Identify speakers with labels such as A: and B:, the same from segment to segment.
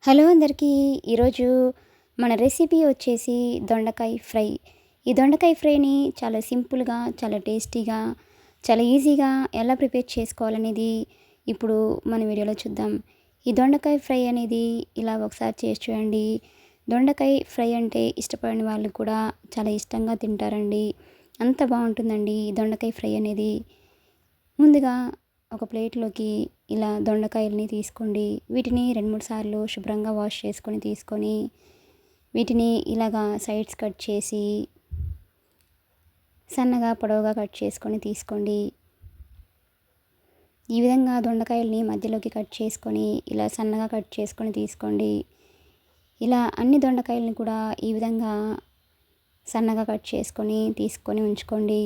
A: Hello అందరికీ. ఈరోజు మన రెసిపీ వచ్చేసి దొండకాయ ఫ్రై. ఈ దొండకాయ ఫ్రైని చాలా సింపుల్గా, చాలా టేస్టీగా, చాలా ఈజీగా ఎలా ప్రిపేర్ చేసుకోవాలనేది ఇప్పుడు మన వీడియోలో చూద్దాం. ఈ దొండకాయ ఫ్రై అనేది ఇలా ఒకసారి చేసి చూడండి. దొండకాయ ఫ్రై అంటే ఇష్టపడని వాళ్ళు కూడా చాలా ఇష్టంగా తింటారండి. అంత బాగుంటుందండి ఈ దొండకాయ ఫ్రై అనేది. ముందుగా ఒక ప్లేట్లోకి ఇలా దొండకాయలని తీసుకోండి. వీటిని 2-3 సార్లు శుభ్రంగా వాష్ చేసుకొని తీసుకొని వీటిని ఇలాగా సైడ్స్ కట్ చేసి సన్నగా పొడవుగా కట్ చేసుకొని తీసుకోండి. ఈ విధంగా దొండకాయల్ని మధ్యలోకి కట్ చేసుకొని ఇలా సన్నగా కట్ చేసుకొని తీసుకోండి. ఇలా అన్ని దొండకాయలని కూడా ఈ విధంగా సన్నగా కట్ చేసుకొని తీసుకొని ఉంచుకోండి.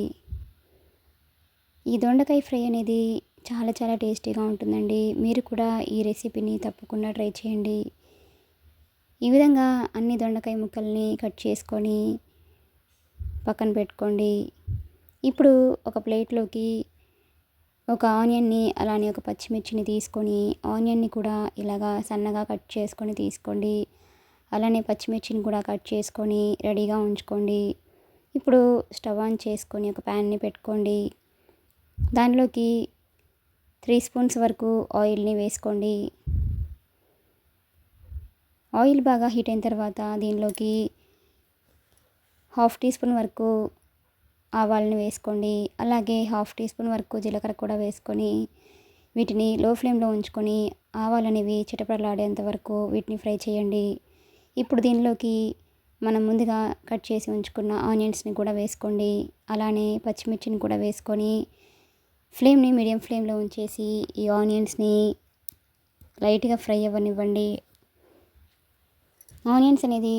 A: ఈ దొండకాయ ఫ్రై అనేది చాలా చాలా టేస్టీగా ఉంటుందండి. మీరు కూడా ఈ రెసిపీని తప్పకుండా ట్రై చేయండి. ఈ విధంగా అన్ని దొండకాయ ముక్కల్ని కట్ చేసుకొని పక్కన పెట్టుకోండి. ఇప్పుడు ఒక ప్లేట్లోకి ఒక ఆనియన్ని అలానే ఒక పచ్చిమిర్చిని తీసుకొని ఆనియన్ని కూడా ఇలాగా సన్నగా కట్ చేసుకొని తీసుకోండి. అలానే పచ్చిమిర్చిని కూడా కట్ చేసుకొని రెడీగా ఉంచుకోండి. ఇప్పుడు స్టవ్ ఆన్ చేసుకొని ఒక ప్యాన్ని పెట్టుకోండి. దానిలోకి 3 స్పూన్స్ వరకు ఆయిల్ని వేసుకోండి. ఆయిల్ బాగా హీట్ అయిన తర్వాత దీనిలోకి 1/2 టీ స్పూన్ వరకు ఆవాలని వేసుకోండి. అలాగే 1/2 టీ స్పూన్ వరకు జీలకర్ర కూడా వేసుకొని వీటిని లో ఫ్లేమ్లో ఉంచుకొని ఆవాలు అనేవి చిటపటలాడేంత వరకు వీటిని ఫ్రై చేయండి. ఇప్పుడు దీనిలోకి మనం ముందుగా కట్ చేసి ఉంచుకున్న ఆనియన్స్ని కూడా వేసుకోండి. అలానే పచ్చిమిర్చిని కూడా వేసుకొని ఫ్లేమ్ని మీడియం ఫ్లేమ్లో ఉంచేసి ఈ ఆనియన్స్ని లైట్గా ఫ్రై అవ్వనివ్వండి. ఆనియన్స్ అనేది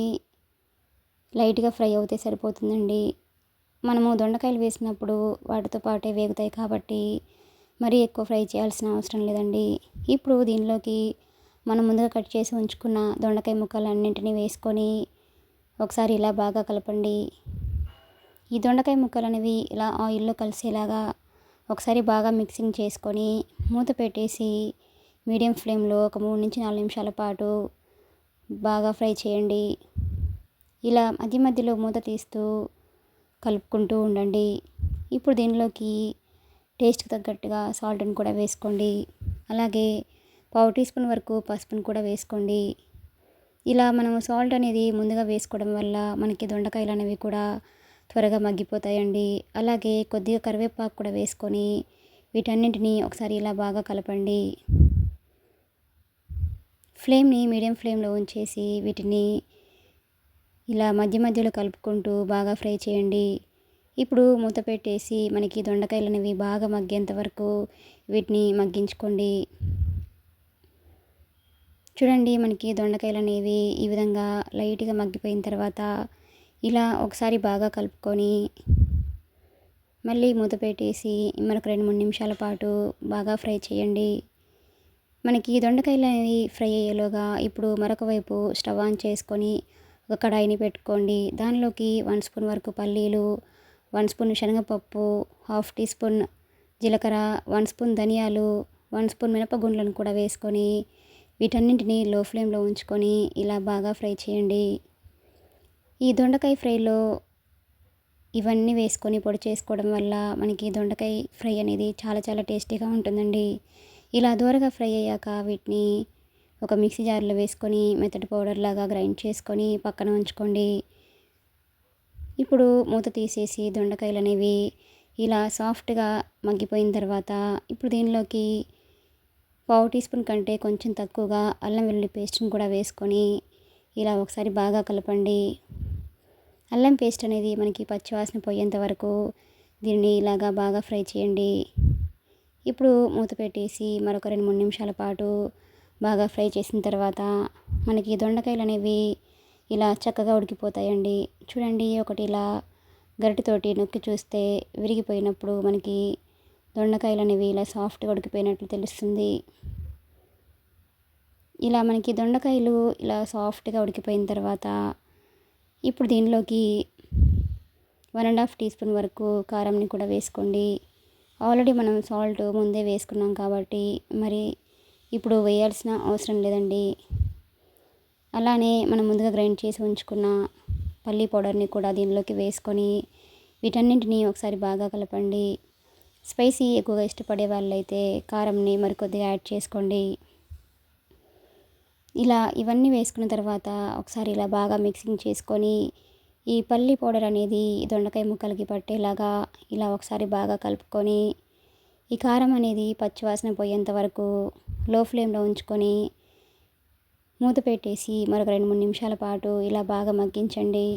A: లైట్గా ఫ్రై అవుతే సరిపోతుందండి. మనము దొండకాయలు వేసినప్పుడు వాటితో పాటే వేగుతాయి కాబట్టి మరీ ఎక్కువ ఫ్రై చేయాల్సిన అవసరం లేదండి. ఇప్పుడు దీనిలోకి మనం ముందుగా కట్ చేసి ఉంచుకున్న దొండకాయ ముక్కలన్నింటినీ వేసుకొని ఒకసారి ఇలా బాగా కలపండి. ఈ దొండకాయ ముక్కలు అనేవి ఇలా ఆయిల్లో కలిసేలాగా ఒకసారి బాగా మిక్సింగ్ చేసుకొని మూత పెట్టేసి మీడియం ఫ్లేమ్లో ఒక 3-4 నిమిషాల పాటు బాగా ఫ్రై చేయండి. ఇలా మధ్య మధ్యలో మూత తీస్తూ కలుపుకుంటూ ఉండండి. ఇప్పుడు దీనిలోకి టేస్ట్కి తగ్గట్టుగా సాల్ట్ని కూడా వేసుకోండి. అలాగే 1/2 టీ స్పూన్ వరకు పసుపుని కూడా వేసుకోండి. ఇలా మనం సాల్ట్ అనేది ముందుగా వేసుకోవడం వల్ల మనకి దొండకాయలు అనేవి కూడా త్వరగా మగ్గిపోతాయండి. అలాగే కొద్దిగా కరివేపాకు కూడా వేసుకొని వీటన్నింటినీ ఒకసారి ఇలా బాగా కలపండి. ఫ్లేమ్ని మీడియం ఫ్లేమ్లో ఉంచేసి వీటిని ఇలా మధ్య మధ్యలో కలుపుకుంటూ బాగా ఫ్రై చేయండి. ఇప్పుడు మూత పెట్టేసి మనకి దొండకాయలు అనేవి బాగా మగ్గేంత వరకు వీటిని మగ్గించుకోండి. చూడండి, మనకి దొండకాయలు అనేవి ఈ విధంగా లైట్గా మగ్గిపోయిన తర్వాత ఇలా ఒకసారి బాగా కలుపుకొని మళ్ళీ మూత పెట్టేసి మరొక 2-3 నిమిషాల పాటు బాగా ఫ్రై చేయండి. మనకి దొండకాయలు అనేవి ఫ్రై అయ్యేలోగా ఇప్పుడు మరొక వైపు స్టవ్ ఆన్ చేసుకొని ఒక కడాయిని పెట్టుకోండి. దానిలోకి 1 స్పూన్ వరకు పల్లీలు, 1 స్పూన్ శనగపప్పు, 1/2 టీ స్పూన్ జీలకర్ర, 1 స్పూన్ ధనియాలు, 1 స్పూన్ మినపగుండ్లను కూడా వేసుకొని వీటన్నింటినీ లో ఫ్లేమ్లో ఉంచుకొని ఇలా బాగా ఫ్రై చేయండి. ఈ దొండకాయ ఫ్రైలో ఇవన్నీ వేసుకొని పొడి చేసుకోవడం వల్ల మనకి దొండకాయ ఫ్రై అనేది చాలా చాలా టేస్టీగా ఉంటుందండి. ఇలా దూరగా ఫ్రై అయ్యాక వీటిని ఒక మిక్సీ జార్లో వేసుకొని మెత్తటి పౌడర్ లాగా గ్రైండ్ చేసుకొని పక్కన ఉంచుకోండి. ఇప్పుడు మూత తీసేసి దొండకాయలు అనేవి ఇలా సాఫ్ట్గా మగ్గిపోయిన తర్వాత ఇప్పుడు దీనిలోకి 1/2 టీ స్పూన్ కంటే కొంచెం తక్కువగా అల్లం వెల్లుల్లి పేస్ట్ని కూడా వేసుకొని ఇలా ఒకసారి బాగా కలపండి. అల్లం పేస్ట్ అనేది మనకి పచ్చివాసన పోయేంత వరకు దీన్ని ఇలాగా బాగా ఫ్రై చేయండి. ఇప్పుడు మూత పెట్టేసి మరొక 2-3 నిమిషాల పాటు బాగా ఫ్రై చేసిన తర్వాత మనకి దొండకాయలు అనేవి ఇలా చక్కగా ఉడికిపోతాయండి. చూడండి, ఒకటి ఇలా గరిటెతోటి నొక్కి చూస్తే విరిగిపోయినప్పుడు మనకి దొండకాయలు అనేవి ఇలా సాఫ్ట్గా ఉడికిపోయినట్లు తెలుస్తుంది. ఇలా మనకి దొండకాయలు ఇలా సాఫ్ట్గా ఉడికిపోయిన తర్వాత ఇప్పుడు దీనిలోకి 1.5 టీ స్పూన్ వరకు కారంని కూడా వేసుకోండి. ఆల్రెడీ మనం సాల్ట్ ముందే వేసుకున్నాం కాబట్టి మరి ఇప్పుడు వేయాల్సిన అవసరం లేదండి. అలానే మనం ముందుగా గ్రైండ్ చేసి ఉంచుకున్న పల్లీ పౌడర్ని కూడా దీనిలోకి వేసుకొని వీటన్నింటినీ ఒకసారి బాగా కలపండి. స్పైసీ ఎక్కువగా ఇష్టపడే వాళ్ళైతే కారంని మరికొద్దిగా యాడ్ చేసుకోండి. ఇలా ఇవన్నీ వేసుకున్న తర్వాత ఒకసారి ఇలా బాగా మిక్సింగ్ చేసుకొని ఈ పల్లీ పౌడర్ అనేది దొండకాయ ముక్కలకి పట్టేలాగా ఇలా ఒకసారి బాగా కలుపుకొని ఈ కారం అనేది పచ్చివాసన పోయేంత వరకు లో ఫ్లేమ్లో ఉంచుకొని మూత పెట్టేసి మరొక 2-3 నిమిషాల పాటు ఇలా బాగా మగ్గించండి.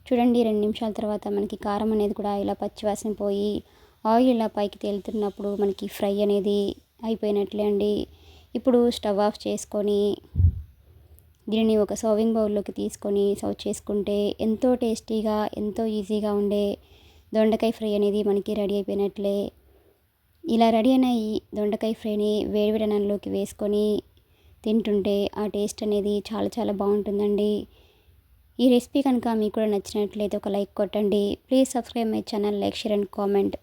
A: చూడండి 2 నిమిషాల తర్వాత మనకి కారం అనేది కూడా ఇలా పచ్చివాసన పోయి ఆయిల్ ఇలా పైకి తేలుతున్నప్పుడు మనకి ఫ్రై అనేది అయిపోయినట్లే అండి. ఇప్పుడు స్టవ్ ఆఫ్ చేసుకొని దీనిని ఒక సర్వింగ్ బౌల్లోకి తీసుకొని సర్వ్ చేసుకుంటే ఎంతో టేస్టీగా ఎంతో ఈజీగా ఉండే దొండకాయ ఫ్రై అనేది మనకి రెడీ అయిపోయినట్లే. ఇలా రెడీ అయిన ఈ దొండకాయ ఫ్రైని వేడివేడి అన్నంలోకి వేసుకొని తింటుంటే ఆ టేస్ట్ అనేది చాలా చాలా బాగుంటుందండి. ఈ రెసిపీ కనుక మీకు కూడా నచ్చినట్లయితే ఒక లైక్ కొట్టండి. Please subscribe my channel, like, share and comment.